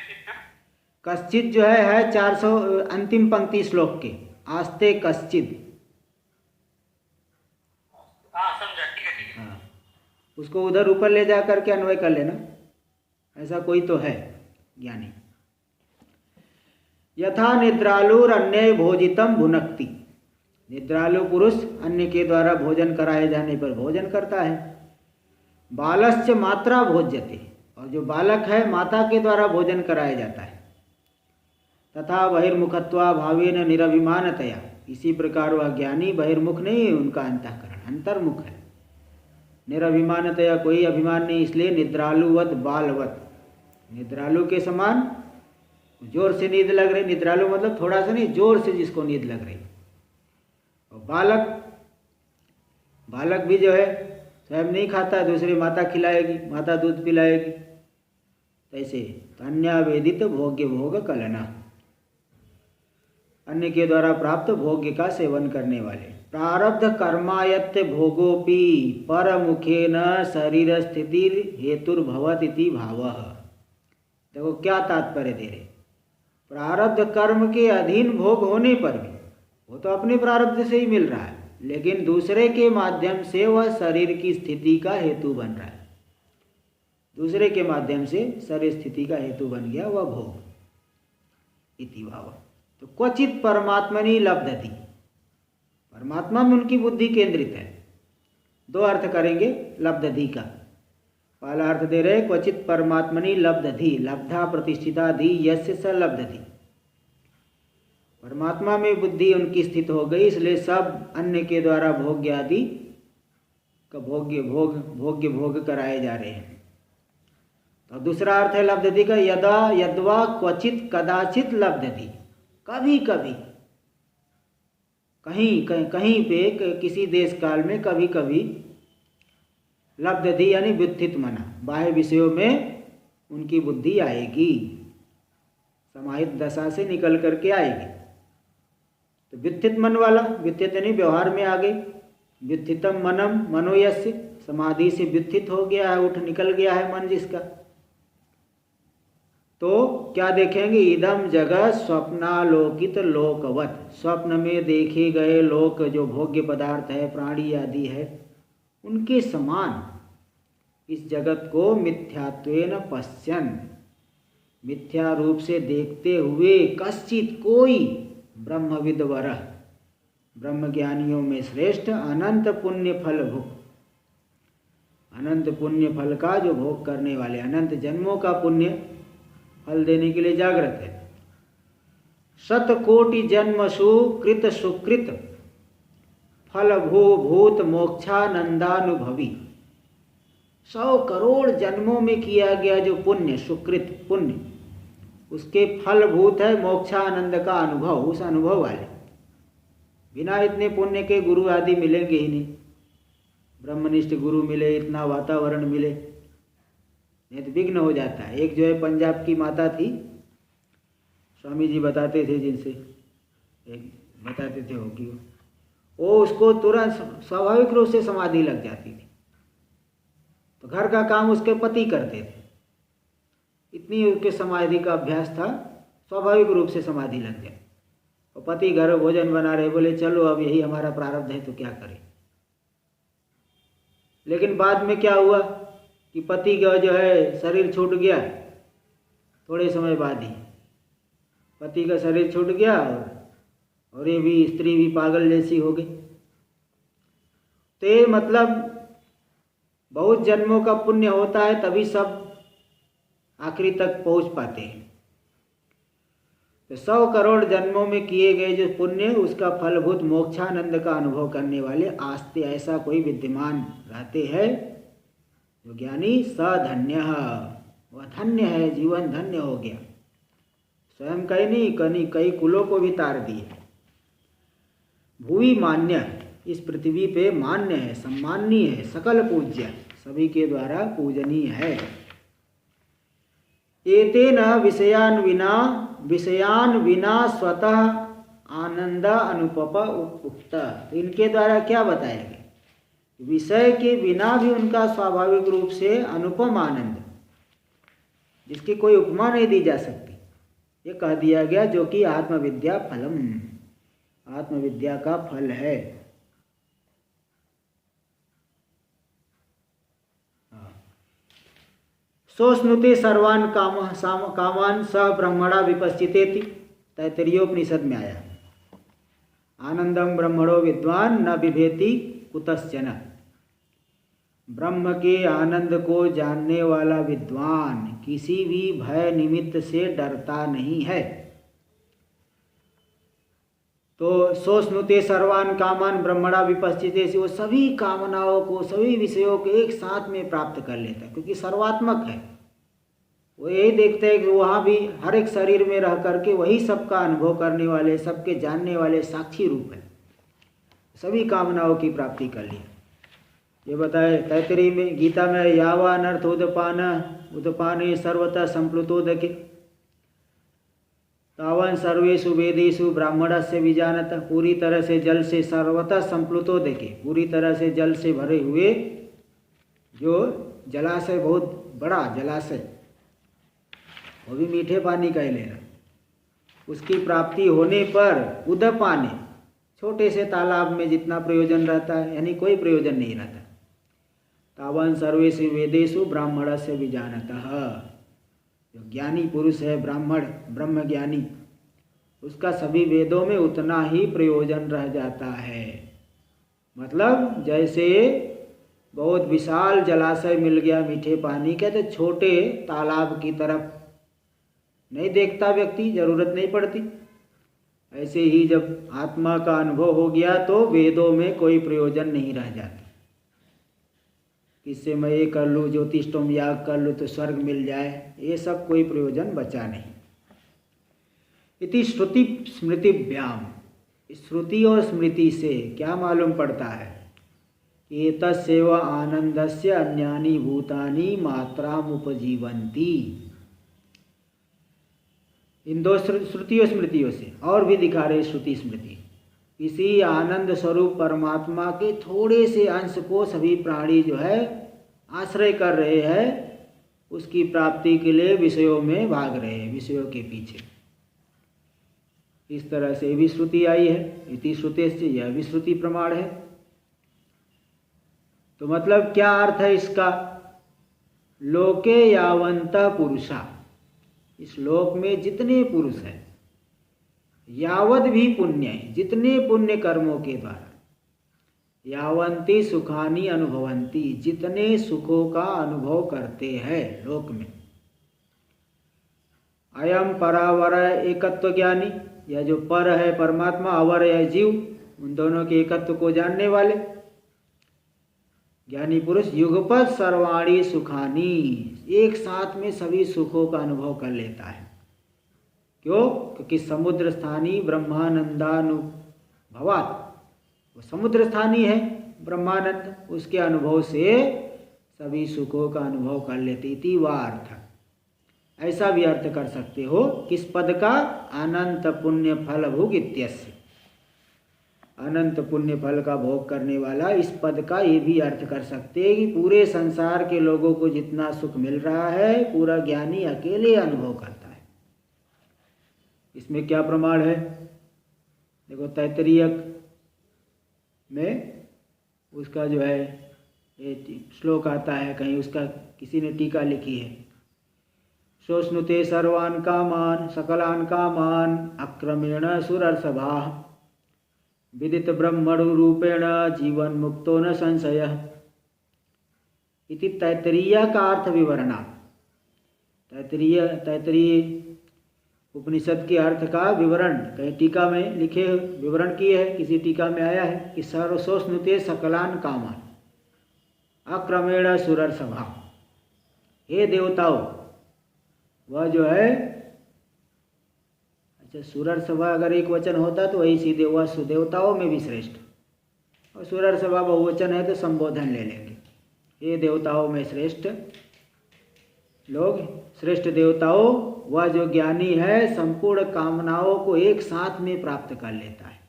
कश्चित जो है 400 अंतिम पंक्ति श्लोक के, आस्ते कश्चित। समझा, ठीक है। हाँ, उसको उधर ऊपर ले जा करके अन्वय कर लेना, ऐसा कोई तो है ज्ञानी। यथा निद्रालुर अन्य भोजितम भुनक्ति, निद्रालु पुरुष अन्य के द्वारा भोजन कराए जाने पर भोजन करता है। बालश्च मात्रा भोज्यते, और जो बालक है माता के द्वारा भोजन कराया जाता है। तथा बहिर्मुखत्वा भावेन निरभिमानतया, इसी प्रकार वह ज्ञानी बहिर्मुख नहीं है, उनका अंतःकरण अंतर्मुख है। निरभिमानतया, कोई अभिमान नहीं, इसलिए निद्रालुवत बालवत, निद्रालु के समान जोर से नींद लग रही। निद्रालु मतलब थोड़ा सा नहीं, जोर से जिसको नींद लग रही। और बालक भी जो है स्वयं नहीं खाता, दूसरी माता खिलाएगी, माता दूध पिलाएगी। ऐसे अन्यावेदित भोग्य भोग कलना, अन्य के द्वारा प्राप्त भोग्य का सेवन करने वाले। प्रारब्ध कर्मायत्त भोगोपि परमुखेन शरीर स्थिति हेतुर्भवत इति भावः। देखो क्या तात्पर्य दे रहे, प्रारब्ध कर्म के अधीन भोग होने पर भी, वो तो अपने प्रारब्ध से ही मिल रहा है, लेकिन दूसरे के माध्यम से वह शरीर की स्थिति का हेतु बन रहा है। दूसरे के माध्यम से शरीर स्थिति का हेतु बन गया वह भोग इति भाव। तो क्वचित परमात्मनि लब्धति, परमात्मा में उनकी बुद्धि केंद्रित है। दो अर्थ करेंगे लब्धधि का। पहला अर्थ दे रहे क्वचित परमात्मनि लब्धधि, लब्धा प्रतिष्ठिता धी यस्य स लब्धधि, परमात्मा में बुद्धि उनकी स्थित हो गई, इसलिए सब अन्य के द्वारा भोग्य आदि का भोग्य भोग कराए जा रहे हैं। तो दूसरा अर्थ है लब्धति का, यदा यद्वा क्वचित कदाचित लब्धति, कभी कभी, कहीं पे किसी देश काल में कभी कभी लब्धति यानी व्युत्थित मना, बाह्य विषयों में उनकी बुद्धि आएगी, समाहित दशा से निकल करके आएगी। तो व्युत्थित मन वाला, व्युत्थित यानी व्यवहार में आ गई, व्युत्थितम मनम मनोयस्य, समाधि से व्युत्थित हो गया है, उठ निकल गया है मन जिसका। तो क्या देखेंगे, इदम जगत स्वप्नालोकित लोकवत, स्वप्न में देखे गए लोक जो भोग्य पदार्थ है, प्राणी आदि है, उनके समान इस जगत को मिथ्यात्वेन पश्यन्, मिथ्या रूप से देखते हुए, कश्चित कोई ब्रह्मविद्वरः, ब्रह्म ज्ञानियों में श्रेष्ठ, अनंत पुण्य फल भुक्, अनंत पुण्य फल का जो भोग करने वाले, अनंत जन्मों का पुण्य फल देने के लिए जागृत है। शतकोटि जन्मसु कृत सुकृत फल भू भूत मोक्षानंदानुभवी, 100 करोड़ जन्मों में किया गया जो पुण्य, सुकृत पुण्य, उसके फलभूत है मोक्षानंद का अनुभव, उस अनुभव वाले। बिना इतने पुण्य के गुरु आदि मिलेंगे ही नहीं, ब्रह्मनिष्ठ गुरु मिले, इतना वातावरण मिले, नहीं तो विघ्न हो जाता है। एक जो है पंजाब की माता थी, स्वामी जी बताते थे, जिनसे एक बताते थे होगी वो उसको तुरंत स्वाभाविक रूप से समाधि लग जाती थी। तो घर का काम उसके पति करते थे, इतनी उसके समाधि का अभ्यास था, स्वाभाविक रूप से समाधि लग जाए। और पति घर भोजन बना रहे, बोले चलो अब यही हमारा प्रारब्ध है तो क्या करें। लेकिन बाद में क्या हुआ कि पति का जो है शरीर छूट गया, थोड़े समय बाद ही पति का शरीर छूट गया और ये भी स्त्री भी पागल जैसी हो गई। तो ये मतलब बहुत जन्मों का पुण्य होता है, तभी सब आखिरी तक पहुंच पाते हैं। तो 100 करोड़ जन्मों में किए गए जो पुण्य, उसका फलभूत मोक्षानंद का अनुभव करने वाले आस्ते ऐसा कोई विद्यमान रहते हैं जो ज्ञानी, सधन्य, वह धन्य है, जीवन धन्य हो गया। स्वयं कई नहीं, कई कुलों को भी तार दिए। भूवि मान्य, इस पृथ्वी पे मान्य है, सम्माननीय है, सकल पूज्य, सभी के द्वारा पूजनीय है। एतेन विषयान विना स्वतः आनंद अनुपप उक्त, इनके द्वारा क्या बताया गया, विषय के बिना भी उनका स्वाभाविक रूप से अनुपम आनंद, जिसकी कोई उपमा नहीं दी जा सकती, ये कह दिया गया, जो कि आत्मविद्या फलम, आत्मविद्या का फल है। सोस्नुते सर्वान कामान स ब्रह्मणा विपश्चितेति, तैत्तरीयोपनिषद में आया। आनंदम ब्रह्मणो विद्वान न बिभेति कुतश्चन, ब्रह्म के आनंद को जानने वाला विद्वान किसी भी भय निमित्त से डरता नहीं है। तो सोस्नुते सर्वान कामान ब्रह्मणा विपश्चिते, से वो सभी कामनाओं को, सभी विषयों को एक साथ में प्राप्त कर लेता है, क्योंकि सर्वात्मक है। वो यही देखते हैं कि वहाँ भी हर एक शरीर में रह करके वही सबका अनुभव करने वाले, सबके जानने वाले साक्षी रूप है, सभी कामनाओं की प्राप्ति कर लिया। ये बताए तैतरी में, गीता में, यावान अर्थ उदपाने सर्वतः संप्लुतोदके, तावन सर्वेषु वेदेषु ब्राह्मणस्य विजानत, पूरी तरह से जल से सर्वतः संप्लुतोदके, पूरी तरह से जल से भरे हुए जो जलाशय, बहुत बड़ा जलाशय, वो भी मीठे पानी का ही ले रहा, उसकी प्राप्ति होने पर उदपाने, छोटे से तालाब में जितना प्रयोजन रहता है, यानी कोई प्रयोजन नहीं रहता। तावन सर्वेषु वेदेषु ब्राह्मणस्य विजानतः, जो ज्ञानी पुरुष है, ब्राह्मण ब्रह्म ज्ञानी, उसका सभी वेदों में उतना ही प्रयोजन रह जाता है। मतलब जैसे बहुत विशाल जलाशय मिल गया मीठे पानी का, तो छोटे तालाब की तरफ नहीं देखता व्यक्ति, जरूरत नहीं पड़ती। ऐसे ही जब आत्मा का अनुभव हो गया तो वेदों में कोई प्रयोजन नहीं रह जाता। किससे मैं ये कर लूँ, ज्योतिषोम याग कर लूँ तो स्वर्ग मिल जाए, ये सब कोई प्रयोजन बचा नहीं। इति श्रुति स्मृतिभ्याम, श्रुति और स्मृति से क्या मालूम पड़ता है कि एतस्यैव आनंदस्य अन्यानि भूतानि मात्राम उपजीवन्ति। इन दो श्रुति और स्मृतियों से और भी दिखा रहे श्रुति स्मृति, इसी आनंद स्वरूप परमात्मा के थोड़े से अंश को सभी प्राणी जो है आश्रय कर रहे हैं, उसकी प्राप्ति के लिए विषयों में भाग रहे हैं, विषयों के पीछे। इस तरह से भी श्रुति आई है, इति श्रुते से, यह भी श्रुति प्रमाण है। तो मतलब क्या अर्थ है इसका? लोके यावंता पुरुषा, इस लोक में जितने पुरुष हैं, यावत भी पुण्य है, जितने पुण्य कर्मों के द्वारा, यावंती सुखानी अनुभवंती, जितने सुखों का अनुभव करते हैं लोक में। अयम परावर एकत्व ज्ञानी, यह जो पर है परमात्मा, अवर है जीव, उन दोनों के एकत्व को जानने वाले ज्ञानी पुरुष युगपत सर्वाणी सुखानी, एक साथ में सभी सुखों का अनुभव कर लेता है। क्यों? क्योंकि समुद्र स्थानी ब्रह्मानंदानुभवात, वो समुद्र स्थानी है ब्रह्मानंद, उसके अनुभव से सभी सुखों का अनुभव कर लेती थी। वह अर्थ, ऐसा भी अर्थ कर सकते हो। किस पद का? अनंत पुण्य फल भोग इत्यस्य, अनंत पुण्य फल का भोग करने वाला, इस पद का ये भी अर्थ कर सकते हैं कि पूरे संसार के लोगों को जितना सुख मिल रहा है पूरा ज्ञानी अकेले अनुभव करता है। इसमें क्या प्रमाण है? देखो तैत्तिरीयक में उसका जो है श्लोक आता है, कहीं उसका किसी ने टीका लिखी है, सोष्णुते सर्वान् कामान सकलान् कामान अक्रमेण सुरसभा विदित ब्रह्मणु रूपेण जीवन मुक्तो न संशयः। इति तैत्तिरीय का अर्थ विवरणा, तैत्तिरीय उपनिषद के अर्थ का विवरण कहीं टीका में लिखे विवरण किए है, किसी टीका में आया है कि सर्वसोष्णुते सकलान कामान अक्रमेण सुरर सभा, हे देवताओं, वह जो है, अच्छा सुरर सभा अगर एक वचन होता तो वही सीधे हुआ देवताओं में भी श्रेष्ठ, और सुरर सभा बहुवचन है तो संबोधन ले लेंगे, हे देवताओं में श्रेष्ठ लोग, श्रेष्ठ देवताओं, वह जो ज्ञानी है संपूर्ण कामनाओं को एक साथ में प्राप्त कर लेता है।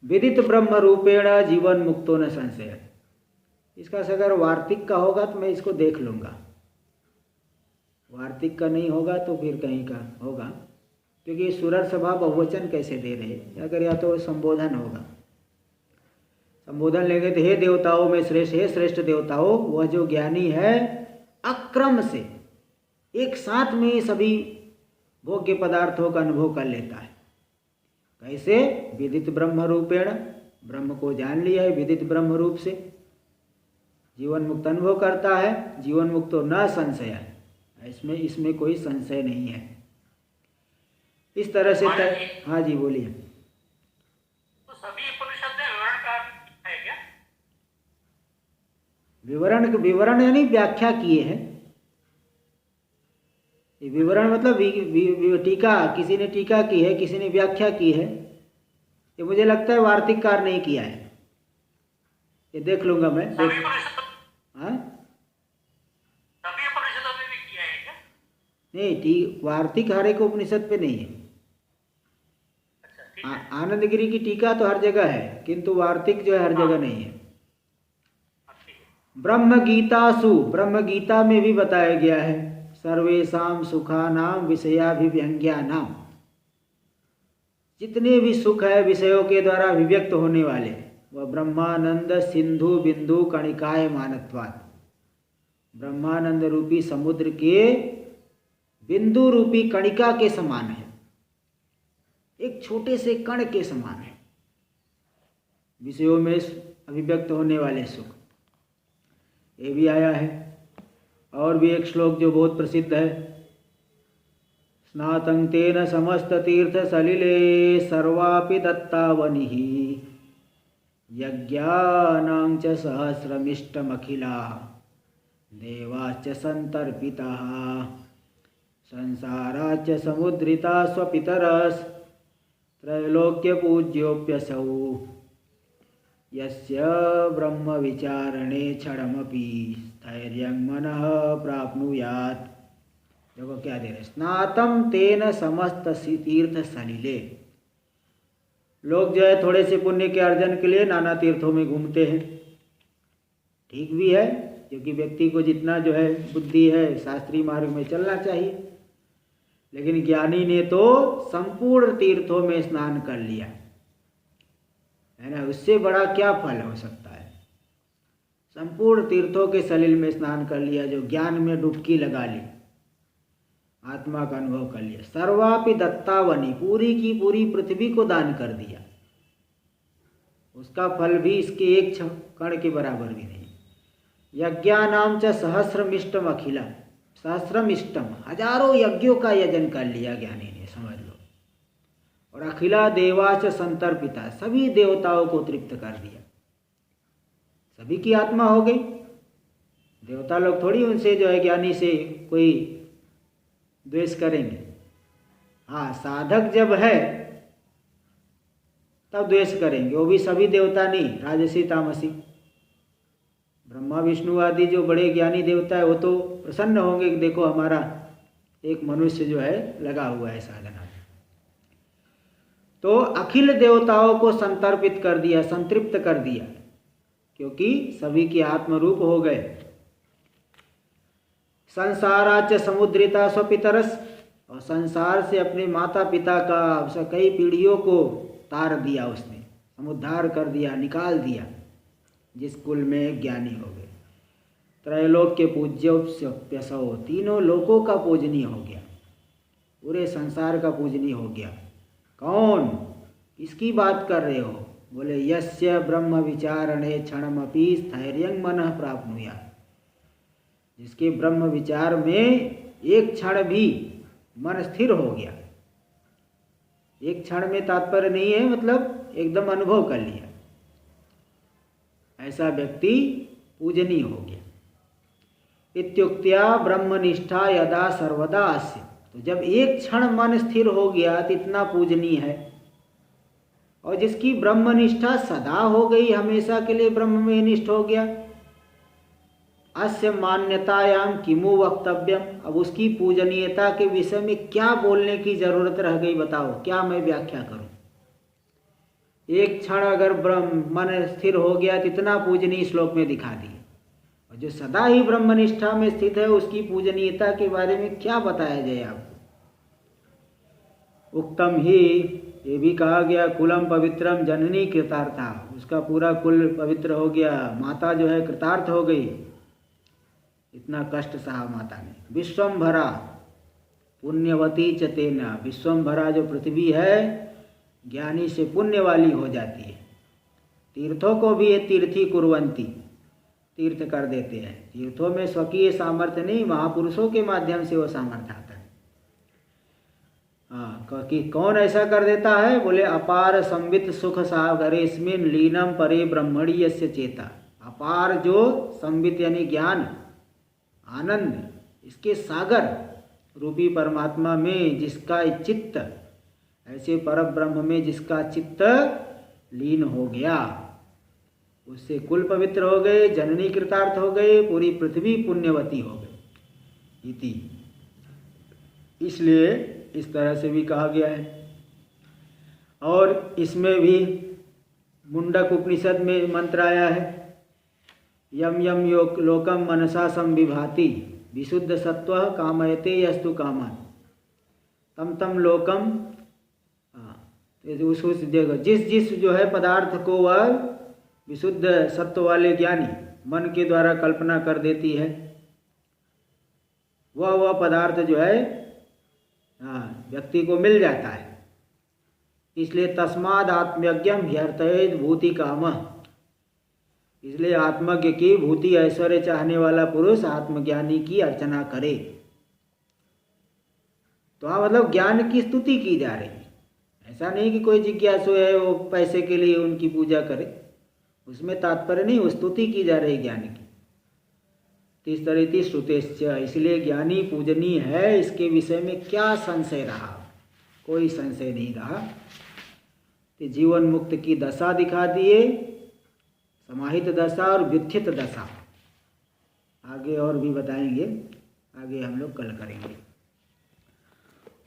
विदित ब्रह्म रूपेण जीवन मुक्तो न संशय, इसका अगर वार्तिक का होगा तो मैं इसको देख लूँगा, वार्तिक का नहीं होगा तो फिर कहीं का होगा, क्योंकि सुरर सभा बहुवचन कैसे दे रहे हैं, अगर या तो संबोधन होगा, संबोधन लेंगे तो हे देवताओं में श्रेष्ठ, हे श्रेष्ठ देवताओं, वह जो ज्ञानी है अक्रम से एक साथ में सभी भोग्य पदार्थों का अनुभव कर लेता है। कैसे? विदित ब्रह्म रूपेण, ब्रह्म को जान लिया है विदित ब्रह्म रूप से, जीवन मुक्त अनुभव करता है, जीवन मुक्त तो न संशय है, इसमें कोई संशय नहीं है। इस तरह से हाँ जी बोलिए। तो सभी उपनिषद में विवरण का है क्या? विवरण यानी व्याख्या किए हैं, विवरण मतलब टीका, किसी ने टीका की है, किसी ने व्याख्या की है, ये मुझे लगता है वार्तिककार नहीं किया है, ये देख लूंगा मैं। हाँ, सभी उपनिषदों में भी किया है क्या? नहीं, वार्तिक हर एक उपनिषद पे नहीं है। अच्छा, आनंदगिरी की टीका तो हर जगह है, किंतु वार्तिक जो है हर जगह नहीं है। ब्रह्म गीतासु, ब्रह्म गीता में भी बताया गया है, सर्वेषां सुखानां विषयाभिव्यंग्यानां, जितने भी सुख है विषयों के द्वारा अभिव्यक्त होने वाले, वह ब्रह्मानंद सिंधु बिंदु कणिकाय मानत्वात्, ब्रह्मानंद रूपी समुद्र के बिंदु रूपी कणिका के समान है, एक छोटे से कण के समान है विषयों में अभिव्यक्त होने वाले सुख, ये भी आया है। और भी एक श्लोक जो बहुत प्रसिद्ध है, स्नातं तेन समस्त तीर्थ सलिले सर्वापि दत्तावनिः यज्ञानां च सहस्रमिष्टमखिलाः देवाश्च संतर्पिताः संसाराच्च समुद्रिता स्वपितरस् त्रैलोक्यपूज्योऽप्यसौ यस्य ब्रह्मविचारणे क्षणमपि स्थैर्यं मनः प्राप्नुयात्। देखो क्या दे रहे, स्नातम तेन समस्त तीर्थ सलिले। लोग जो है थोड़े से पुण्य के अर्जन के लिए नाना तीर्थों में घूमते हैं, ठीक भी है, क्योंकि व्यक्ति को जितना जो है बुद्धि है शास्त्रीय मार्ग में चलना चाहिए। लेकिन ज्ञानी ने तो संपूर्ण तीर्थों में स्नान कर लिया है ना, उससे बड़ा क्या फल हो सकता है। संपूर्ण तीर्थों के सलिल में स्नान कर लिया, जो ज्ञान में डुबकी लगा ली, आत्मा का अनुभव कर लिया। सर्वापि दत्तावनी, पूरी की पूरी पृथ्वी को दान कर दिया, उसका फल भी इसके एक कण के बराबर भी नहीं। यज्ञानाम च सहस्रमिष्टम अखिला, सहस्रमिष्टम, हजारों यज्ञों का यजन कर लिया ज्ञानी ने, समझ लो। और अखिला देवाच संतर्पिता, सभी देवताओं को तृप्त कर दिया, सभी की आत्मा हो गई। देवता लोग थोड़ी उनसे जो है ज्ञानी से कोई द्वेष करेंगे। हाँ, साधक जब है तब द्वेष करेंगे, वो भी सभी देवता नहीं, राजसी तामसी। ब्रह्मा विष्णु आदि जो बड़े ज्ञानी देवता है वो तो प्रसन्न होंगे कि देखो हमारा एक मनुष्य जो है लगा हुआ है साधना। तो अखिल देवताओं को संतर्पित कर दिया, संतृप्त कर दिया, क्योंकि सभी के आत्मरूप हो गए। संसाराच समुद्रिता स्वपितरस, और संसार से अपने माता पिता का कई पीढ़ियों को तार दिया उसने, समुद्धार कर दिया, निकाल दिया, जिस कुल में ज्ञानी हो गए। त्रैलोक्य पूज्योप्यसौ, तीनों लोकों का पूजनीय हो गया, पूरे संसार का पूजनीय हो गया। कौन, किसकी बात कर रहे हो? बोले यस्य ब्रह्म विचारणे क्षणमपि स्थैर्यं मनः प्राप्नुयात्, जिसके ब्रह्म विचार में एक क्षण भी मन स्थिर हो गया। एक क्षण में तात्पर्य नहीं है, मतलब एकदम अनुभव कर लिया, ऐसा व्यक्ति पूजनीय हो गया। इत्युक्त्या ब्रह्मनिष्ठा यदा सर्वदा अस्य, तो जब एक क्षण मन स्थिर हो गया तो इतना पूजनीय है। और जिसकी ब्रह्मनिष्ठा सदा हो गई, हमेशा के लिए ब्रह्म में निष्ठ हो गया, अस्य मान्यतायाम किमु वक्तव्यम, अब उसकी पूजनीयता के विषय में क्या बोलने की जरूरत रह गई, बताओ, क्या मैं व्याख्या करूं। एक क्षण अगर ब्रह्म मन स्थिर हो गया तो इतना पूजनीय श्लोक में दिखा दिए, और जो सदा ही ब्रह्मनिष्ठा में स्थित है उसकी पूजनीयता के बारे में क्या बताया जाए आपको। उक्तम ही, ये भी कहा गया, कुलम पवित्रम जननी कृतार्था, उसका पूरा कुल पवित्र हो गया, माता जो है कृतार्थ हो गई, इतना कष्ट सहा माता ने। विश्वम्भरा पुण्यवती च तेना, विश्वम्भरा जो पृथ्वी है ज्ञानी से पुण्य वाली हो जाती है। तीर्थों को भी ये तीर्थी कुर्वंती, तीर्थ कर देते हैं। तीर्थों में स्वकीय सामर्थ्य नहीं, महापुरुषों के माध्यम से वो सामर्थ्य आता है। हाँ, कि कौन ऐसा कर देता है? बोले अपार संवित सुख सागरेस्मिन् लीनम परे ब्रह्मणी यस्य चेता। अपार जो संवित यानी ज्ञान, आनंद, इसके सागर रूपी परमात्मा में जिसका चित्त, ऐसे परम ब्रह्म में जिसका चित्त लीन हो गया, उससे कुल पवित्र हो गए, जननी कृतार्थ हो गए, पूरी पृथ्वी पुण्यवती हो गई इति। इसलिए इस तरह से भी कहा गया है। और इसमें भी मुंडक उपनिषद में मंत्र आया है, यम यम योग लोकम मनसा संविभाति विशुद्ध सत्व कामयते यस्तु कामान तम तम लोकम। उस देखो, जिस जो है पदार्थ को वह विशुद्ध सत्व वाले ज्ञानी मन के द्वारा कल्पना कर देती है, वह पदार्थ जो है व्यक्ति को मिल जाता है। इसलिए तस्माद आत्मयज्ञम ह्यर्थयेत भूति कामः, इसलिए आत्मज्ञ की भूति ऐश्वर्य चाहने वाला पुरुष आत्मज्ञानी की अर्चना करे। तो मतलब ज्ञान की स्तुति की जा रही है, ऐसा नहीं कि कोई जिज्ञासु है वो पैसे के लिए उनकी पूजा करे। उसमें तात्पर्य नहीं, स्तुति की जा रही ज्ञानी की। तिस्तरिति श्रुतेश्च, इसलिए ज्ञानी पूजनीय है, इसके विषय में क्या संशय रहा? कोई संशय नहीं रहा। कि जीवन मुक्त की दशा दिखा दिए, समाहित दशा और व्युत्थित दशा। आगे और भी बताएंगे, आगे हम लोग कल करेंगे।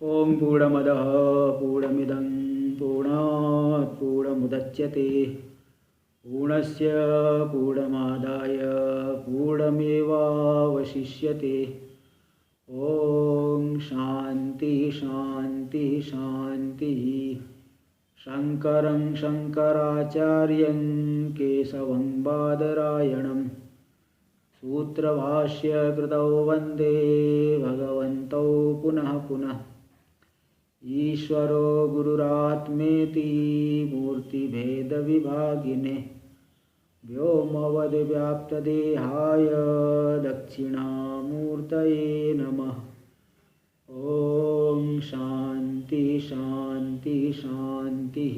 ओम पूर्णमदः पूर्णमिदं पूर्णात् पूर्णमुदच्यते पूर्णस्य पूर्णमादाय पूर्णमेवावशिष्यते। ओम शांति शांति शांति। शंकरं शंकराचार्यं केशवं बादरायणं सूत्रभाष्य कृतौ वन्दे भगवन्तौ पुनः पुनः। ईश्वरो गुरुरात्मेति मूर्तिभेदविभागिने व्योमवद्व्याप्तदेहाय दक्षिणामूर्तये नमः। ओम शांति शांति शांति।